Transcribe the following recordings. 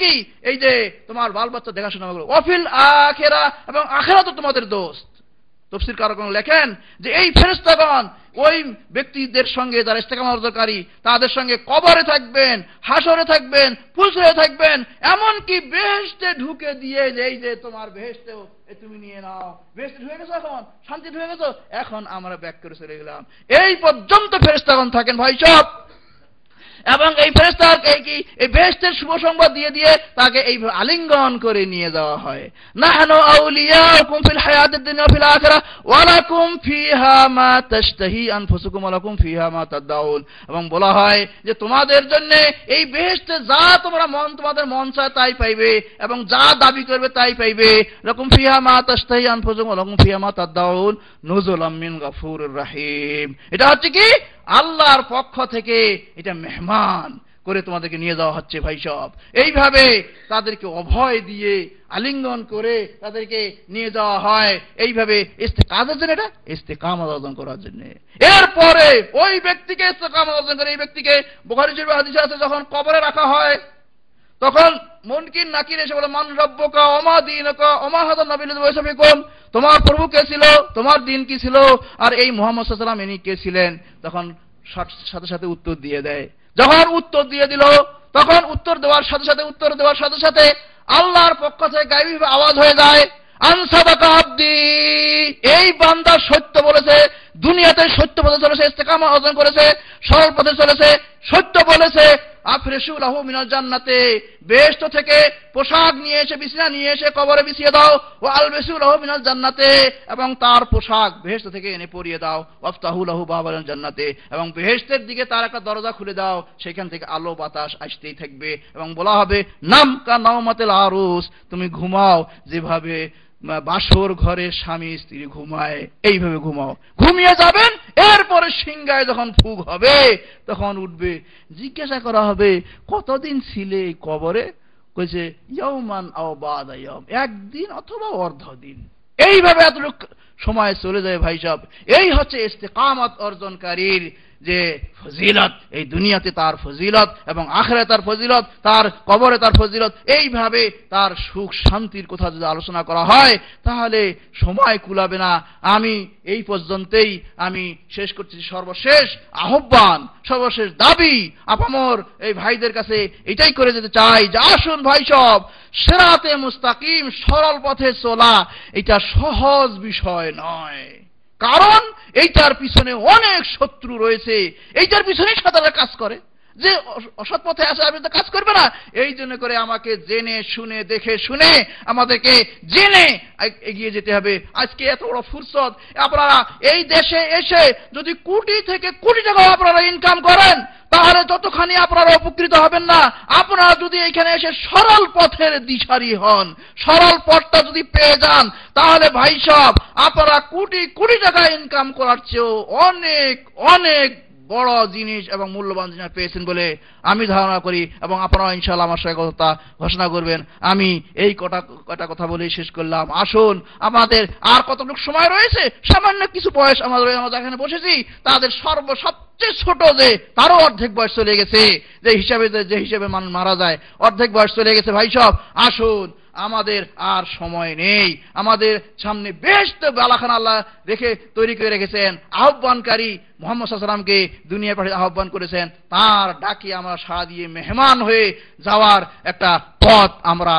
কি এই যে তোমার বাল বাচ্চা দেখাশোনা করো, ওয়াফিল আখিরা, এবং আখিরাতে তোমাদের দোস্ত। তাফসীরকারগণ লেখেন যে এই ফেরেশতাগণ ওই ব্যক্তিদের সঙ্গে যারা ইস্তেকামত অর্জনকারী তাদের সঙ্গে কবরে থাকবেন, হাসরে থাকবেন, পুলসিরাতে থাকবেন, এমনকি বেহেশতে ঢুকে দিয়ে যে এই যে তোমার বেহেশতেও তুমি নিয়ে নাও, বেহেশতে ঢুকে গেছো, এখন শান্তি ঢুকে গেছো, এখন আমরা ব্যাক করে চলে গেলাম, এই পর্যন্ত ফেরেশতাগণ থাকেন ভাই সব। এবং এই ফেরেশতাকে কি এই বেহেশতের শুভ সংবাদ দিয়ে দিয়ে তাকে এই আলিঙ্গন করে নিয়ে যাওয়া হয়। নাহনু আউলিয়াউকুম ফিল হায়াতিদ দুনিয়া ওয়া ফিল আখিরা ওয়া লাকুম ফিহা মা তাশতাহি আনফুসুকুম ওয়া লাকুম ফিহা মা তাদউন। এবং বলা হয় যে তোমাদের জন্য এই বেহেশতে যা তোমরা তোমাদের মন চায় তাই পাইবে, এবং যা দাবি করবে তাই পাইবে। লাকুম ফিহা মা তাশতাহি আনফুসুকুম ওয়া লাকুম ফিহা মা তাদউন নুজুলাম মিন গাফুরির রহিম। এটা হচ্ছে কি আল্লাহর পক্ষ থেকে এটা মেহমান করে তোমাদেরকে নিয়ে যাওয়া হচ্ছে ভাই সব। এইভাবে তাদেরকে অভয় দিয়ে আলিঙ্গন করে তাদেরকে নিয়ে যাওয়া হয়, এইভাবে কাজের জন্য, এটা ইস্তেকামত অর্জন করার জন্য। এরপরে ওই ব্যক্তিকে ইস্তেকামত অর্জন করে এই ব্যক্তিকে বুখারী শরীফের হাদিসে আছে যখন কবরে রাখা হয় তখন মুনকির নাকির এসে বলে মান রব্বুকা ওমা দীনুকা ওমা হাদা নবিয়্যুল ওয়াসাফিকুম, তোমার প্রভু কে ছিল, তোমার দিন কি ছিল, আর এই মুহাম্মদ সাল্লাল্লাহু আলাইহি ওয়াসাল্লাম ইনি কে ছিলেন। তখন সাথে সাথে উত্তর দিয়ে দেয়। যখন উত্তর দিয়ে দিল তখন উত্তর দেওয়ার সাথে সাথে আল্লাহর পক্ষ থেকে গায়বী আওয়াজ হয়ে যায়, আনসাদাকা আবদি, এই বান্দা সত্য বলেছে, দুনিয়াতে সত্য পথে চলেছে, ইস্তেকামত অর্জন করেছে, সরল পথে চলেছে, সত্য বলেছে। আফরিশু লাহু মিনাল জান্নাতে, বেহেশত থেকে পোশাক নিয়ে এসে বিছানা নিয়ে এসে কবরে বিছিয়ে দাও। ওয়া আলবিসু লাহু মিনাল জান্নাতে, এবং তার পোশাক বেহেশত থেকে এনে পরিয়ে দাও। ওয়াফতাহু লাহু বাবাল জান্নাতে, এবং বেহেশতের দিকে তার একটা দরজা খুলে দাও, সেখান থেকে আলো বাতাস আসতেই থাকবে। এবং বলা হবে নাম কা নাওমাতিল আরুস, তুমি ঘুমাও যেভাবে বাসর ঘরে স্বামী স্ত্রী ঘুমায়, এইভাবে ঘুমাও। ঘুমিয়ে যাবেন, এরপরে সিংহায় যখন ফুক হবে তখন উঠবে, জিজ্ঞাসা করা হবে কতদিন ছিলে এই কবরে, কইছে ইয়াউমান আও বাদা ইয়াউম, একদিন অথবা অর্ধ দিন। এইভাবে এতটুকু সময় চলে যায় ভাই সব। এই হচ্ছে ইস্তেকামত অর্জনকারীর যে ফজিলত, এই দুনিয়াতে তার ফজিলত এবং আখিরাতে তার ফজিলত, তার কবরে তার ফজিলত। এইভাবে তার সুখ শান্তির কথা যদি আলোচনা করা হয় তাহলে সময় কুলাবে না। আমি এই পর্যন্তই আমি শেষ করছি। সর্বশেষ আহ্বান, সর্বশেষ দাবি আপামর এই ভাইদের কাছে এটাই করে যেতে চাই যে আসুন ভাই সব, সিরাতে মুস্তাকিম সরল পথে চলা এটা সহজ বিষয় নয়। কারণ এইটার পিছনে অনেক শত্রু রয়েছে, এইটার পিছনেই সাধারণ কাজ করে। যে অসৎ পথে আসে আপনি তো কাজ করবে না, এই জন্য করে আমাকে জেনে শুনে দেখে শুনে আমাদেরকে জেনে এগিয়ে যেতে হবে। আজকে এত বড় ফুরসত, আপনারা এই দেশে এসে যদি কোটি থেকে কোটি টাকা আপনারা ইনকাম করেন তাহলে ততখানি আপনারা উপকৃত হবেন না। আপনারা যদি এখানে এসে সরল পথের দিশারি হন, সরল পথটা যদি পেয়ে যান তাহলে ভাই সব আপনারা কোটি কোটি টাকা ইনকাম করার চেয়েও অনেক অনেক বড় জিনিস এবং মূল্যবান জিনিস পেয়েছেন বলে আমি ধারণা করি, এবং আপনারা ইনশাআল্লাহ আমার সঙ্গে কথা ঘোষণা করবেন। আমি এই কটা কথা বলেই শেষ করলাম। আসুন, আমাদের আর কতটুকু সময় রয়েছে, সামান্য কিছু বয়স আমাদের এখানে বসেছি, তাদের সবচেয়ে ছোট যে তারও অর্ধেক বয়স চলে গেছে, যে হিসাবে মানুষ মারা যায় অর্ধেক বয়স চলে গেছে ভাই সব। আসুন, আমাদের আর সময় নেই, আমাদের সামনে বেশ তো বালাখানা আল্লাহ তৈরি করে রেখেছেন। আহ্বানকারী মুহাম্মদ সাল্লাল্লাহু আলাইহি ওয়াসাল্লামকে দুনিয়ার পাশে আহ্বান করেছেন, তার ডাকে আমরা সাড়া দিয়ে মেহমান হয়ে যাওয়ার একটা পথ আমরা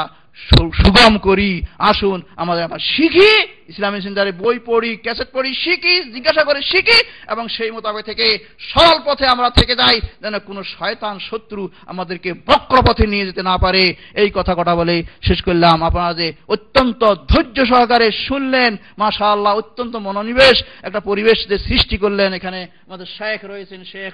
সুগম করি। আসুন আমরা শিখি, ইসলামী সেন্টারে বই পড়ি, ক্যাসেট পড়ি, শিখি, জিজ্ঞাসা করে শিখি, এবং সেই মোতাবেক থেকে সরল পথে আমরা থেকে যাই, যেন কোনো শয়তান শত্রু আমাদেরকে বক্র পথে নিয়ে যেতে না পারে। এই কথা বলে শেষ করলাম। আপনারা যে অত্যন্ত ধৈর্য সহকারে শুনলেন, মাশাআল্লাহ, অত্যন্ত মনোনিবেশ একটা পরিবেশ যে সৃষ্টি করলেন। এখানে আমাদের শেখ রয়েছেন, শেখ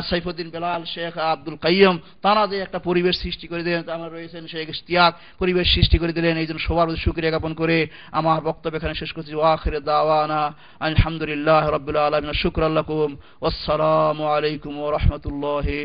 সাইফুদ্দিন বেলাল, শেখ আব্দুল কাইয়ুম, তারা যে একটা পরিবেশ সৃষ্টি করে দিলেন, আমরা রয়েছেন শেখ ইশতিয়াক, পরিবেশ সৃষ্টি করে দিলেন। এই জন্য সবার শুকরিয়া জ্ঞাপন করে আমার বক্তব্য এখানে শেষ করছি। ওয়া আখিরু দাওয়ানা আলহামদুলিল্লাহি রাব্বিল আলামিন। শুকরান লাকুম। ওয়াসসালামু আলাইকুম ওয়া রাহমাতুল্লাহি